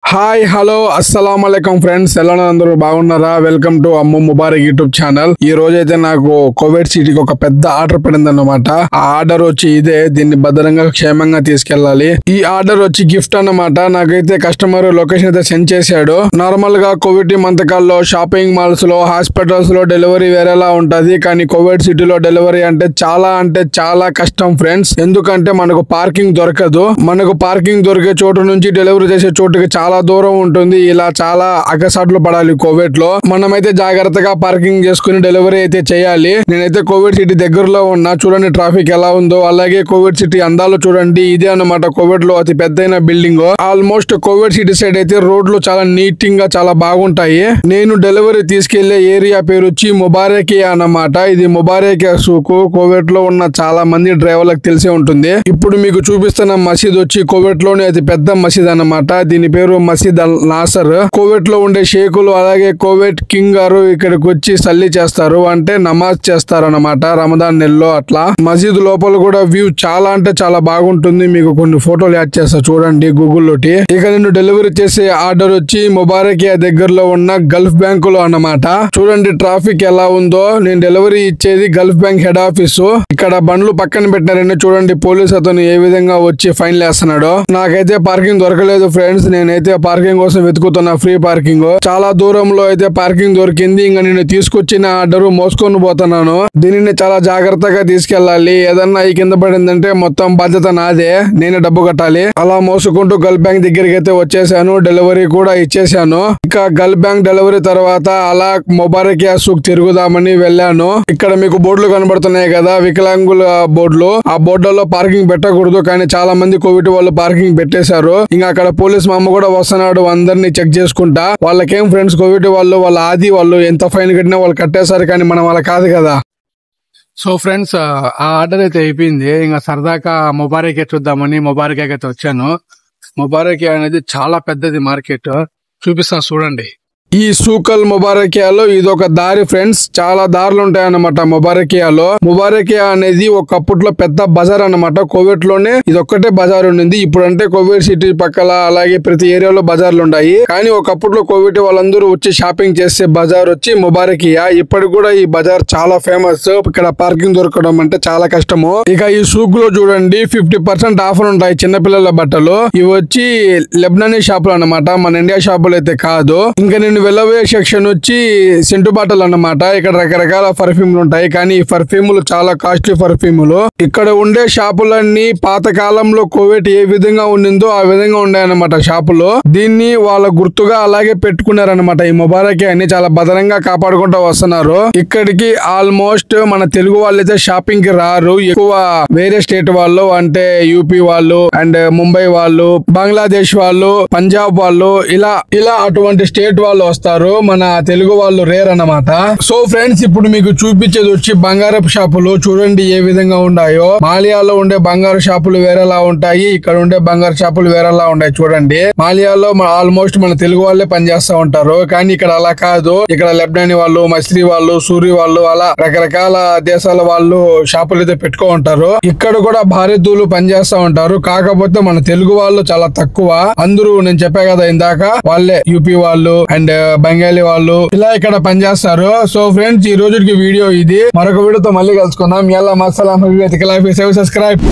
Hi hello అస్సలాం అలైకుం friends, ఎలా అందరూ బాగున్నారా? Welcome to Ammu Mubarak YouTube channel. ఈ రోజు అయితే నాకు కోవిడ్ సిటీకి ఒక పెద్ద ఆర్డర్ పడింది అన్నమాట. ఆ ఆర్డర్ వచ్చి ఇదే, దీన్ని భద్రంగా క్షేమంగా తీసుకెళ్లాలి. ఈ ఆర్డర్ వచ్చి గిఫ్ట్ అన్నమాట. నాకైతే కస్టమర్ లొకేషన్ అయితే సెండ్ చేశాడు. నార్మల్ గా కోవిడ్ మంతకాల్లో షాపింగ్ మాల్స్ లో, హాస్పిటల్స్ లో డెలివరీ వేరేలా ఉంటది, కానీ కోవిడ్ సిటీలో డెలివరీ అంటే చాలా కష్టం ఫ్రెండ్స్. ఎందుకంటే మనకు పార్కింగ్ దొరకదు. మనకు పార్కింగ్ దొరికే చోటు నుంచి డెలివరీ చేసే చోటుకి చాలా దూరం ఉంటుంది. ఇలా చాలా అగసాట్లు పడాలి కోవిడ్ లో. మనమైతే జాగ్రత్తగా పార్కింగ్ చేసుకుని డెలివరీ అయితే చేయాలి. నేనైతే కోవిడ్ సిటీ దగ్గరలో ఉన్నా. చూడండి ట్రాఫిక్ ఎలా ఉందో. అలాగే కోవిడ్ సిటీ అందాలు చూడండి. ఇదే అన్నమాట కోవిడ్ లో అతి పెద్దైన building. Almost COVID city side అయితే రోడ్లు చాలా నీట్ గా చాలా బాగుంటాయి. నేను డెలివరీ తీసుకెళ్లే ఏరియా పేరు వచ్చి ముబారకియా అన్నమాట. ఇది ముబారకియా సూకు. కోవిడ్ లో ఉన్న చాలా మంది డ్రైవర్లకు తెలిసే ఉంటుంది. ఇప్పుడు మీకు చూపిస్తున్న మసీద్ వచ్చి కోవిడ్ లోనే అతి పెద్ద మసీద్ అన్నమాట. దీని పేరు మసీద్ అల్ నాసర్. కోవిడ్ లో ఉండే షేకులు అలాగే కోవిడ్ కింగ్ గారు ఇక్కడికి వచ్చి సల్లి చేస్తారు, అంటే నమాజ్ చేస్తారు అన్నమాట రమదాన్ నెలలో. అట్లా మసీద్ లోపల కూడా వ్యూ చాలా అంటే చాలా బాగుంటుంది. మీకు కొన్ని ఫోటోలు యాడ్ చేస్తా చూడండి గూగుల్లోటి. ఇక నేను డెలివరీ చేసే ఆర్డర్ వచ్చి ముబారకియా దగ్గరలో ఉన్న గల్ఫ్ బ్యాంక్ లో అన్నమాట. చూడండి ట్రాఫిక్ ఎలా ఉందో. నేను డెలివరీ ఇచ్చేది గల్ఫ్ బ్యాంక్ హెడ్ ఆఫీసు. ఇక్కడ బండ్లు పక్కన పెట్టినారండి. చూడండి పోలీస్ అతను ఏ విధంగా వచ్చి ఫైన్ వేస్తున్నాడో. నాకైతే పార్కింగ్ దొరకలేదు ఫ్రెండ్స్. నేనైతే పార్కింగ్ కోసం వెతుకుతున్నా, ఫ్రీ పార్కింగ్. చాలా దూరంలో అయితే పార్కింగ్ దొరికింది. ఇంకా నేను తీసుకొచ్చిన ఆర్డర్ మోసుకొని పోతున్నాను. దీనిని చాలా జాగ్రత్తగా తీసుకెళ్లాలి. ఏదన్నా ఈ కింద పడిందంటే మొత్తం బాధ్యత నాదే, నేనే డబ్బు కట్టాలి. అలా మోసుకుంటూ గల్ఫ్ బ్యాంక్ దగ్గరికి అయితే వచ్చేసాను. డెలివరీ కూడా ఇచ్చేసాను. ఇక గల్ఫ్ బ్యాంక్ డెలివరీ తర్వాత అలా ముబారకియా సూక్ తిరుగుదామని వెళ్ళాను. ఇక్కడ మీకు బోర్డులు కనబడుతున్నాయి కదా, వికలాంగుల బోర్డులు. ఆ బోర్డులలో పార్కింగ్ పెట్టకూడదు, కానీ చాలా మంది కోవిడ్ వాళ్ళు పార్కింగ్ పెట్టేశారు. ఇంకా అక్కడ పోలీస్ మామ కూడా వస్తున్నాడు అందరినీ చెక్ చేసుకుంటా. వాళ్ళకేం ఫ్రెండ్స్, కోవిడ్ వాళ్ళు వాళ్ళు ఎంత ఫైన్ కట్టినా వాళ్ళు కట్టేశారు, కానీ మనం అలా కాదు కదా. సో ఫ్రెండ్స్, ఆ ఆర్డర్ అయితే అయిపోయింది. ఇంకా సరదాగా ముబారకియా చూద్దామని ముబారకియా అయితే వచ్చాను. ముబారకియా అనేది చాలా పెద్దది మార్కెట్. చూపిస్తాను చూడండి. ఈ సూకల్ ముబారకియాలో ఇదొక దారి ఫ్రెండ్స్. చాలా దారులు ఉంటాయన్నమాట ముబారకియాలో. ముబారకియా అనేది ఒకప్పట్లో పెద్ద బజార్ అన్నమాట. కోవిడ్ లోనే ఇదొక్కటే బజార్ ఉండింది. ఇప్పుడు అంటే కోవిడ్ సిటీ పక్కల అలాగే ప్రతి ఏరియాలో బజార్లు ఉన్నాయి. కానీ ఒకప్పట్లో కోవిడ్ వాళ్ళందరూ వచ్చి షాపింగ్ చేసే బజార్ వచ్చి ముబారకియా. ఇప్పటికి కూడా ఈ బజార్ చాలా ఫేమస్. ఇక్కడ పార్కింగ్ దొరకడం అంటే చాలా కష్టము. ఇక ఈ సూక్ లో చూడండి 50% ఆఫర్ ఉంటాయి చిన్నపిల్లల బట్టలు. ఇవి వచ్చి లెబనానీ షాపులు అన్నమాట, మన ఇండియా షాపులు అయితే కాదు. ఇంకా నేను వెళ్ళబోయే సెక్షన్ వచ్చి సెంటు బాటలు అన్నమాట. ఇక్కడ రకరకాల పర్ఫ్యూమ్లు ఉంటాయి, కానీ ఈ పర్ఫ్యూములు చాలా కాస్ట్లీ పర్ఫ్యూములు. ఇక్కడ ఉండే షాపులన్నీ పాత కాలంలో కోవిడ్ ఏ విధంగా ఉండిందో ఆ విధంగా ఉన్నాయన్నమాట షాపులు. దీన్ని వాళ్ళ గుర్తుగా అలాగే పెట్టుకున్నారన్నమాట. ఈ ముబారకియాని చాలా భద్రంగా కాపాడుకుంటూ వస్తున్నారు. ఇక్కడికి ఆల్మోస్ట్ మన తెలుగు వాళ్ళు అయితే షాపింగ్ కి రారు. ఎక్కువ వేరే స్టేట్ వాళ్ళు, అంటే యూపీ వాళ్ళు అండ్ ముంబై వాళ్ళు, బంగ్లాదేశ్ వాళ్ళు, పంజాబ్ వాళ్ళు, ఇలా అటువంటి స్టేట్ వాళ్ళు వస్తారు. మన తెలుగు వాళ్ళు రేర్ అన్నమాట. సో ఫ్రెండ్స్, ఇప్పుడు మీకు చూపించేది వచ్చి బంగారపు షాపులు. చూడండి ఏ విధంగా ఉన్నాయో. మాలియాలో ఉండే బంగారు షాపులు వేరేలా ఉంటాయి, ఇక్కడ ఉండే బంగారు షాపులు వేరేలా ఉంటాయి. చూడండి మాలియాలో ఆల్మోస్ట్ మన తెలుగు వాళ్ళే పనిచేస్తా ఉంటారు, కానీ ఇక్కడ అలా కాదు. ఇక్కడ లెబనానీ వాళ్ళు, మస్రీ వాళ్ళు, సూరి వాళ్ళు, అలా రకరకాల దేశాల వాళ్ళు షాపులు అయితే పెట్టుకో ఉంటారు. ఇక్కడ కూడా భారతీయులు పనిచేస్తా ఉంటారు, కాకపోతే మన తెలుగు వాళ్ళు చాలా తక్కువ. అందరూ నేను చెప్పా కదా ఇందాక, వాళ్ళే యూపీ వాళ్ళు అండ్ బెంగాలీ వాళ్ళు ఇలా ఇక్కడ పనిచేస్తారు. సో ఫ్రెండ్స్, ఈ రోజుకి వీడియో ఇది. మరొక వీడియోతో మళ్ళీ కలుసుకుందాం. ఎలా మసాలా సబ్స్క్రైబ్.